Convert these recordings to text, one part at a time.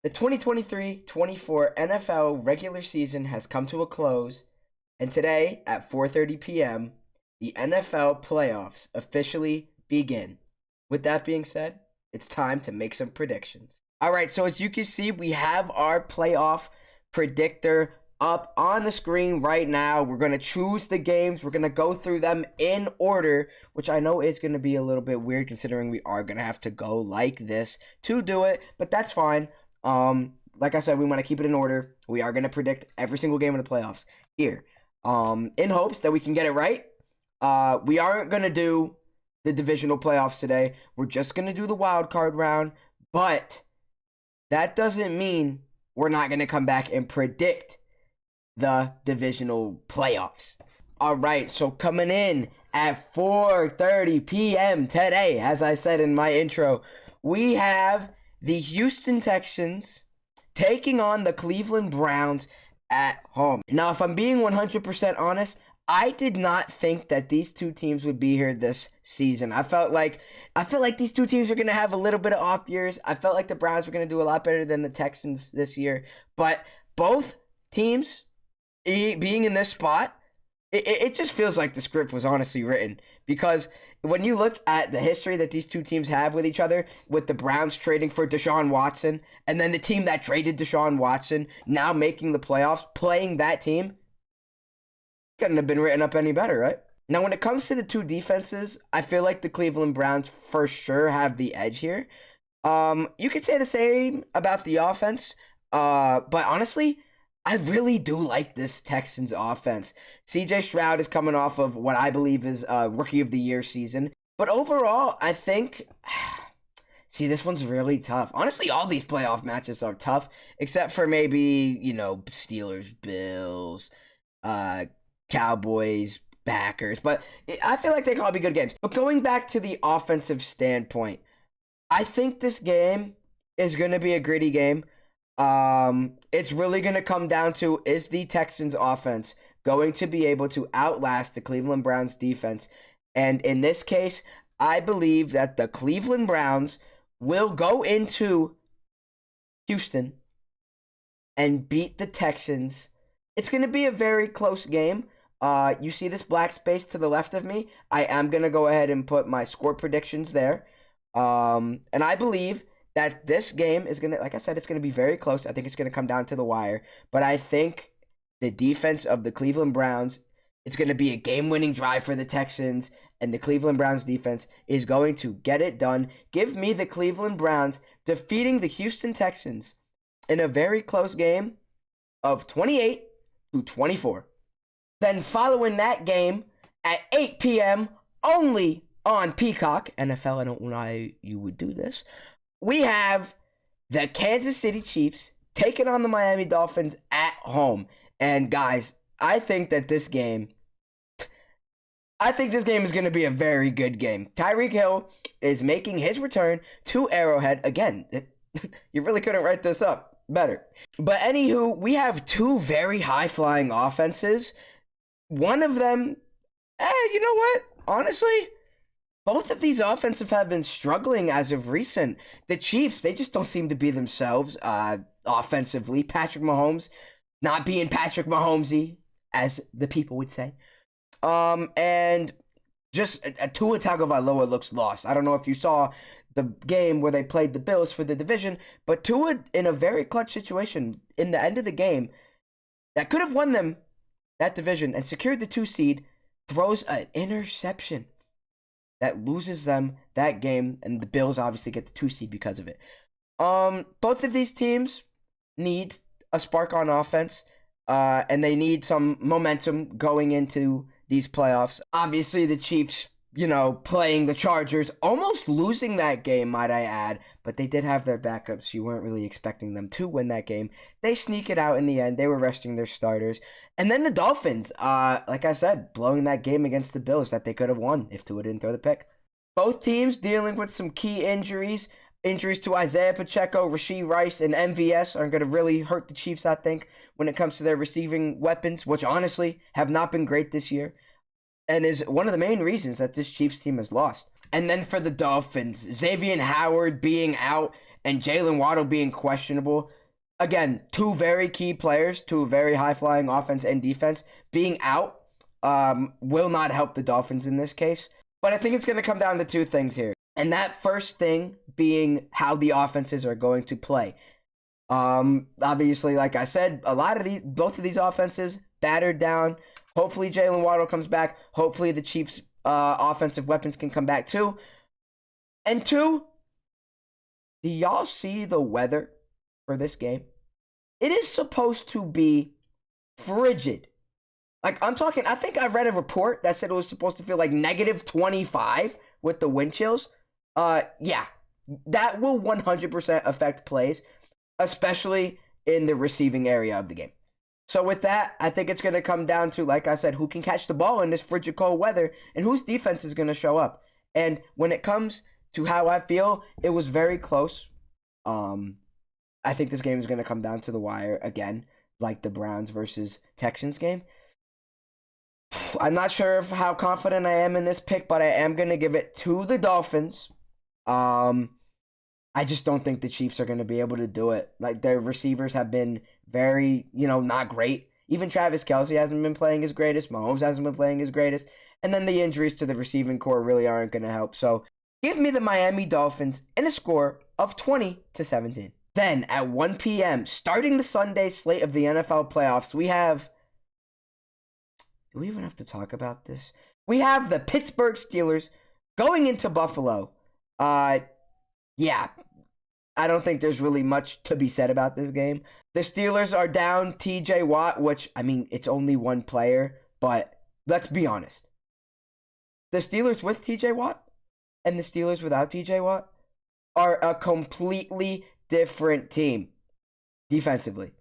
The 2023-24 NFL regular season has come to a close, and today at 4:30 p.m., the NFL playoffs officially begin. With that being said, it's time to make some predictions. All right, so as you can see, we have our playoff predictor up on the screen right now. We're going to choose the games. We're going to go through them in order, which I know is going to be a little bit weird considering we are going to have to go like this to do it, but that's fine. Like I said, we want to keep it in order. We are going to predict every single game in the playoffs here. In hopes that we can get it right. We aren't going to do the divisional playoffs today. We're just going to do the wild card round, but that doesn't mean we're not going to come back and predict the divisional playoffs. All right, so coming in at 4:30 p.m. today, as I said in my intro, we have the Houston Texans taking on the Cleveland Browns at home. Now, if I'm being 100% honest, I did not think that these two teams would be here this season. I felt like these two teams were going to have a little bit of off years. I felt like the Browns were going to do a lot better than the Texans this year. But both teams being in this spot, it just feels like the script was honestly written, because when you look at the history that these two teams have with each other, with the Browns trading for Deshaun Watson, and then the team that traded Deshaun Watson now making the playoffs, playing that team, couldn't have been written up any better, right? Now, when it comes to the two defenses, I feel like the Cleveland Browns for sure have the edge here. You could say the same about the offense, but honestly, I really do like this Texans offense. CJ Stroud is coming off of what I believe is a Rookie of the Year season. But overall, I think... See, this one's really tough. Honestly, all these playoff matches are tough, except for maybe, Steelers, Bills, Cowboys, Packers. But I feel like they can all be good games. But going back to the offensive standpoint, I think this game is going to be a gritty game. It's really going to come down to, is the Texans offense going to be able to outlast the Cleveland Browns defense? And in this case, I believe that the Cleveland Browns will go into Houston and beat the Texans. It's going to be a very close game. You see this black space to the left of me? I am going to go ahead and put my score predictions there. And I believe that this game is going to, like I said, it's going to be very close. I think it's going to come down to the wire. But I think the defense of the Cleveland Browns, it's going to be a game-winning drive for the Texans, and the Cleveland Browns defense is going to get it done. Give me the Cleveland Browns defeating the Houston Texans in a very close game of 28-24. Then following that game at 8 p.m. only on Peacock, NFL, I don't know why you would do this, we have the Kansas City Chiefs taking on the Miami Dolphins at home. And guys, I think this game is going to be a very good game. Tyreek Hill is making his return to Arrowhead. Again, you really couldn't write this up better. But anywho, we have two very high-flying offenses. One of them, you know what? Honestly, both of these offenses have been struggling as of recent. The Chiefs, they just don't seem to be themselves offensively. Patrick Mahomes not being Patrick Mahomesy, as the people would say. And just Tua Tagovailoa looks lost. I don't know if you saw the game where they played the Bills for the division, but Tua, in a very clutch situation in the end of the game that could have won them that division and secured the 2 seed, throws an interception that loses them that game, and the Bills obviously get the 2 seed because of it. Both of these teams need a spark on offense, and they need some momentum going into these playoffs. Obviously, the Chiefs, playing the Chargers, almost losing that game, might I add, but they did have their backups. You weren't really expecting them to win that game. They sneak it out in the end. They were resting their starters. And then the Dolphins, like I said, blowing that game against the Bills that they could have won if Tua didn't throw the pick. Both teams dealing with some key injuries. Injuries to Isaiah Pacheco, Rashee Rice, and MVS are going to really hurt the Chiefs, I think, when it comes to their receiving weapons, which honestly have not been great this year, and is one of the main reasons that this Chiefs team has lost. And then for the Dolphins, Xavier Howard being out and Jalen Waddle being questionable. Again, two very key players, two very high-flying offense and defense being out will not help the Dolphins in this case. But I think it's going to come down to two things here. And that first thing being how the offenses are going to play. Obviously, like I said, both of these offenses battered down. Hopefully Jalen Waddle comes back. Hopefully the Chiefs' offensive weapons can come back too. And two, do y'all see the weather for this game? It is supposed to be frigid. Like, I'm talking, I think I read a report that said it was supposed to feel like negative 25 with the wind chills. Yeah, that will 100% affect plays, especially in the receiving area of the game. So with that, I think it's going to come down to, like I said, who can catch the ball in this frigid cold weather and whose defense is going to show up. And when it comes to how I feel, it was very close. I think this game is going to come down to the wire again, like the Browns versus Texans game. I'm not sure how confident I am in this pick, but I am going to give it to the Dolphins. I just don't think the Chiefs are going to be able to do it. Like, their receivers have been very, not great. Even Travis Kelce hasn't been playing his greatest. Mahomes hasn't been playing his greatest. And then the injuries to the receiving core really aren't going to help. So give me the Miami Dolphins in a score of 20-17. Then at 1 p.m., starting the Sunday slate of the NFL playoffs, we have... Do we even have to talk about this? We have the Pittsburgh Steelers going into Buffalo. Yeah, I don't think there's really much to be said about this game. The Steelers are down TJ Watt, which, I mean, it's only one player, but let's be honest. The Steelers with TJ Watt and the Steelers without TJ Watt are a completely different team defensively.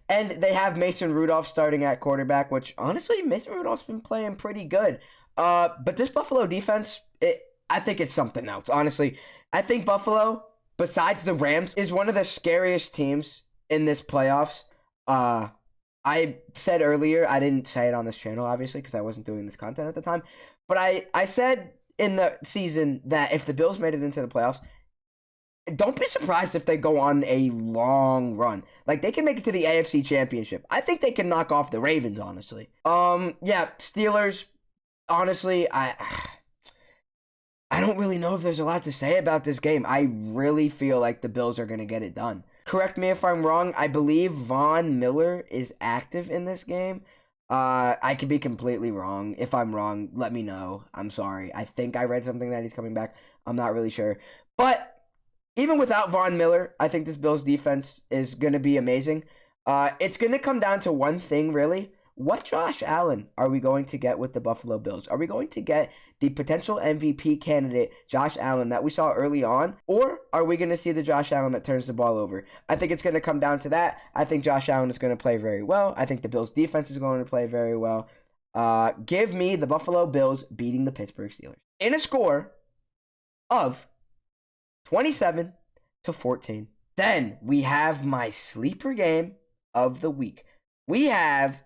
And they have Mason Rudolph starting at quarterback, which, honestly, Mason Rudolph's been playing pretty good. But this Buffalo defense, I think it's something else, honestly. I think Buffalo, besides the Rams, is one of the scariest teams in this playoffs. I said earlier, I didn't say it on this channel, obviously, because I wasn't doing this content at the time. But I said in the season that if the Bills made it into the playoffs, don't be surprised if they go on a long run. Like, they can make it to the AFC Championship. I think they can knock off the Ravens, honestly. Yeah, Steelers, honestly, I don't really know if there's a lot to say about this game. I really feel like the Bills are going to get it done. Correct me if I'm wrong. I believe Von Miller is active in this game. I could be completely wrong. If I'm wrong, let me know. I'm sorry. I think I read something that he's coming back. I'm not really sure. But even without Von Miller, I think this Bills defense is going to be amazing. It's going to come down to one thing, really. What Josh Allen are we going to get with the Buffalo Bills? Are we going to get the potential MVP candidate, Josh Allen, that we saw early on? Or are we going to see the Josh Allen that turns the ball over? I think it's going to come down to that. I think Josh Allen is going to play very well. I think the Bills defense is going to play very well. Give me the Buffalo Bills beating the Pittsburgh Steelers in a score of 27-14. Then we have my sleeper game of the week. We have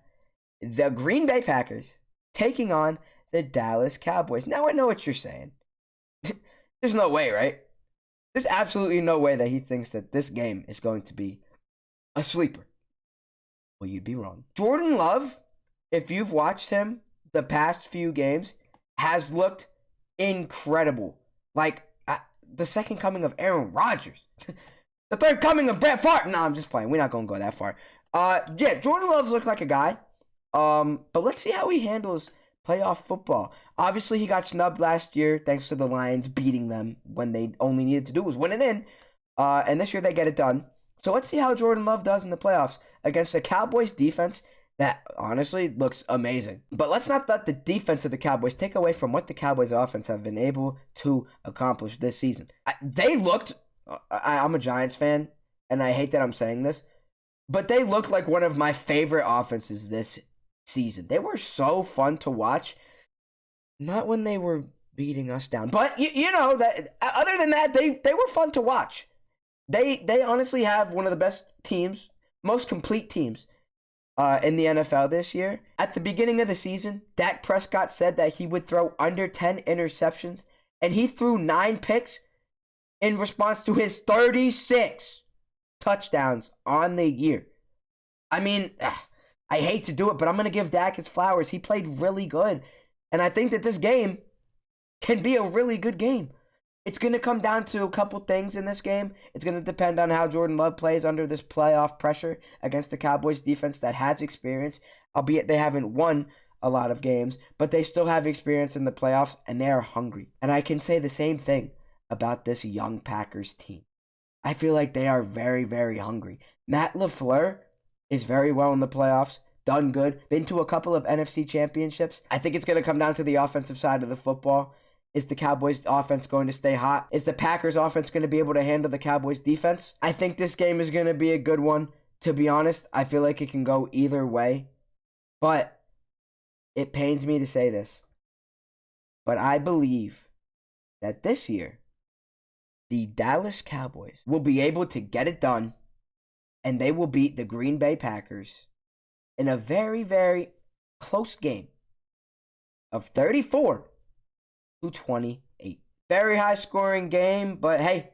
the Green Bay Packers taking on the Dallas Cowboys. Now, I know what you're saying. There's no way, right? There's absolutely no way that he thinks that this game is going to be a sleeper. Well, you'd be wrong. Jordan Love, if you've watched him the past few games, has looked incredible. Like, the second coming of Aaron Rodgers. The third coming of Brett Favre. No, I'm just playing. We're not going to go that far. Yeah, Jordan Love looks like a guy. But let's see how he handles playoff football. Obviously, he got snubbed last year thanks to the Lions beating them when they only needed to do was win it in. And this year they get it done. So let's see how Jordan Love does in the playoffs against the Cowboys defense that honestly looks amazing. But let's not let the defense of the Cowboys take away from what the Cowboys offense have been able to accomplish this season. They looked, I'm a Giants fan, and I hate that I'm saying this, but they looked like one of my favorite offenses this season. They were so fun to watch. Not when they were beating us down, but you know that. Other than that, they were fun to watch. They honestly have one of the best teams, most complete teams, in the NFL this year. At the beginning of the season, Dak Prescott said that he would throw under 10 interceptions, and he threw 9 picks in response to his 36 touchdowns on the year. I mean, I hate to do it, but I'm going to give Dak his flowers. He played really good. And I think that this game can be a really good game. It's going to come down to a couple things in this game. It's going to depend on how Jordan Love plays under this playoff pressure against the Cowboys defense that has experience, albeit they haven't won a lot of games, but they still have experience in the playoffs, and they are hungry. And I can say the same thing about this young Packers team. I feel like they are very, very hungry. Matt LaFleur is very well in the playoffs, done good, been to a couple of NFC championships. I think it's going to come down to the offensive side of the football. Is the Cowboys offense going to stay hot? Is the Packers offense going to be able to handle the Cowboys defense? I think this game is going to be a good one. To be honest, I feel like it can go either way. But it pains me to say this. But I believe that this year, the Dallas Cowboys will be able to get it done, and they will beat the Green Bay Packers in a very, very close game of 34-28. Very high scoring game, but hey,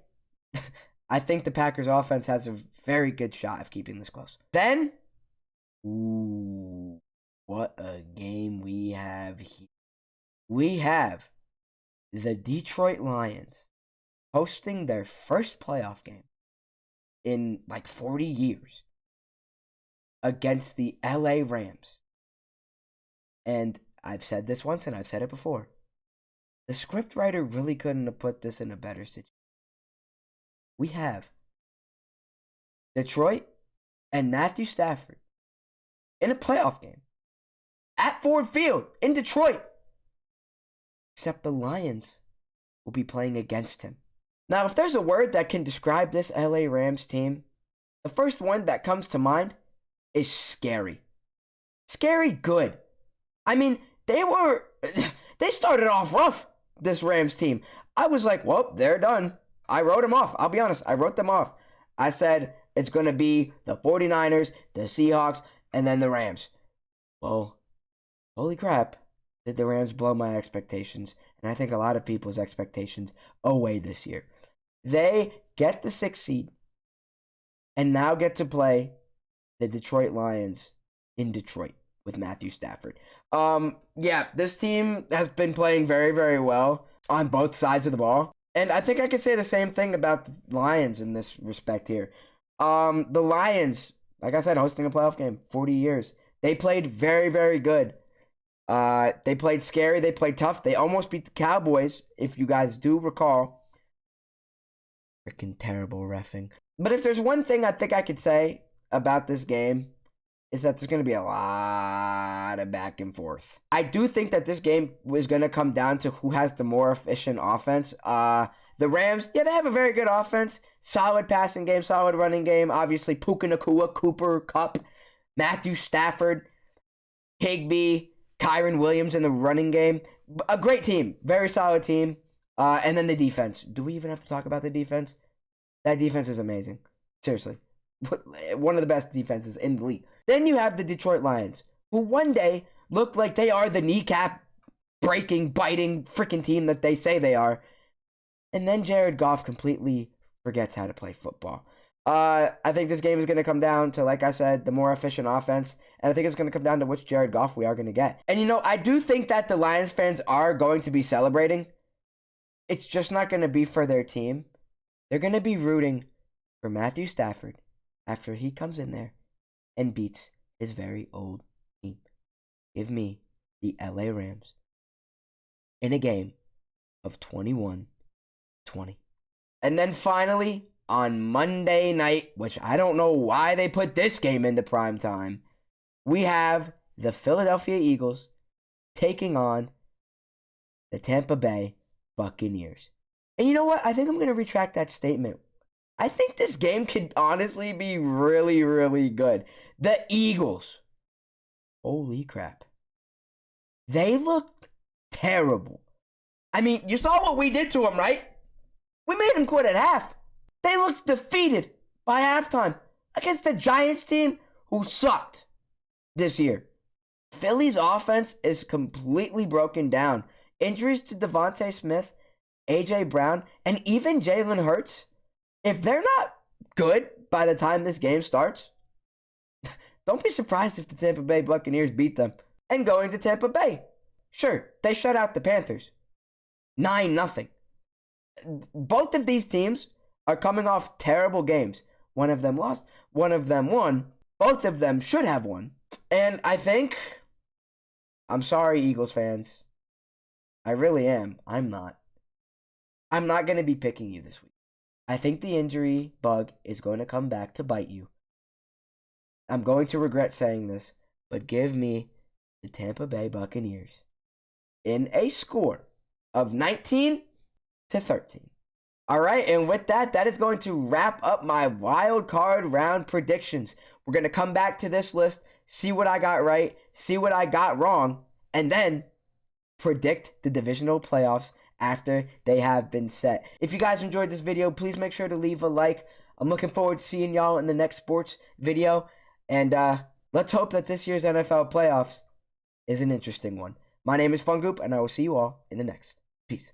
I think the Packers offense has a very good shot of keeping this close. Then, ooh, what a game we have here. We have the Detroit Lions hosting their first playoff game in like 40 years against the LA Rams. And I've said this once and I've said it before. The scriptwriter really couldn't have put this in a better situation. We have Detroit and Matthew Stafford in a playoff game at Ford Field in Detroit. Except the Lions will be playing against him. Now, if there's a word that can describe this LA Rams team, the first one that comes to mind is scary. Scary good. I mean, they started off rough, this Rams team. I was like, well, they're done. I wrote them off. I'll be honest. I wrote them off. I said it's going to be the 49ers, the Seahawks, and then the Rams. Well, holy crap. Did the Rams blow my expectations? And I think a lot of people's expectations away this year. They get the 6th seed and now get to play the Detroit Lions in Detroit with Matthew Stafford. This team has been playing very, very well on both sides of the ball. And I think I could say the same thing about the Lions in this respect here. The Lions, like I said, hosting a playoff game, 40 years. They played very, very good. They played scary. They played tough. They almost beat the Cowboys, if you guys do recall. Freaking terrible reffing. But if there's one thing I think I could say about this game, is that there's going to be a lot of back and forth. I do think that this game was going to come down to who has the more efficient offense. The Rams, they have a very good offense. Solid passing game, solid running game. Obviously, Puka Nacua, Cooper Kupp, Matthew Stafford, Higbee, Kyron Williams in the running game. A great team. Very solid team. And then the defense. Do we even have to talk about the defense? That defense is amazing. Seriously. One of the best defenses in the league. Then you have the Detroit Lions, who one day look like they are the kneecap-breaking, biting freaking team that they say they are. And then Jared Goff completely forgets how to play football. I think this game is going to come down to, like I said, the more efficient offense. And I think it's going to come down to which Jared Goff we are going to get. And, I do think that the Lions fans are going to be celebrating. It's just not going to be for their team. They're going to be rooting for Matthew Stafford after he comes in there and beats his very old team. Give me the LA Rams in a game of 21-20. And then finally, on Monday night, which I don't know why they put this game into prime time, we have the Philadelphia Eagles taking on the Tampa Bay Buccaneers. And you know what? I think I'm going to retract that statement. I think this game could honestly be really, really good. The Eagles. Holy crap. They look terrible. I mean, you saw what we did to them, right? We made them quit at half. They looked defeated by halftime against the Giants team who sucked this year. Philly's offense is completely broken down. Injuries to Devontae Smith A.J. Brown, and even Jalen Hurts, if they're not good by the time this game starts, don't be surprised if the Tampa Bay Buccaneers beat them. And going to Tampa Bay, sure, they shut out the Panthers 9-0. Both of these teams are coming off terrible games. One of them lost, one of them won. Both of them should have won. And I think, I'm sorry, Eagles fans. I really am. I'm not going to be picking you this week. I think the injury bug is going to come back to bite you. I'm going to regret saying this, but give me the Tampa Bay Buccaneers in a score of 19-13. All right, and with that, that is going to wrap up my wild card round predictions. We're going to come back to this list, see what I got right, see what I got wrong, and then predict the divisional playoffs after they have been set. If you guys enjoyed this video, please make sure to leave a like. I'm looking forward to seeing y'all in the next sports video. And let's hope that this year's NFL playoffs is an interesting one. My name is Fungoop, and I will see you all in the next. Peace.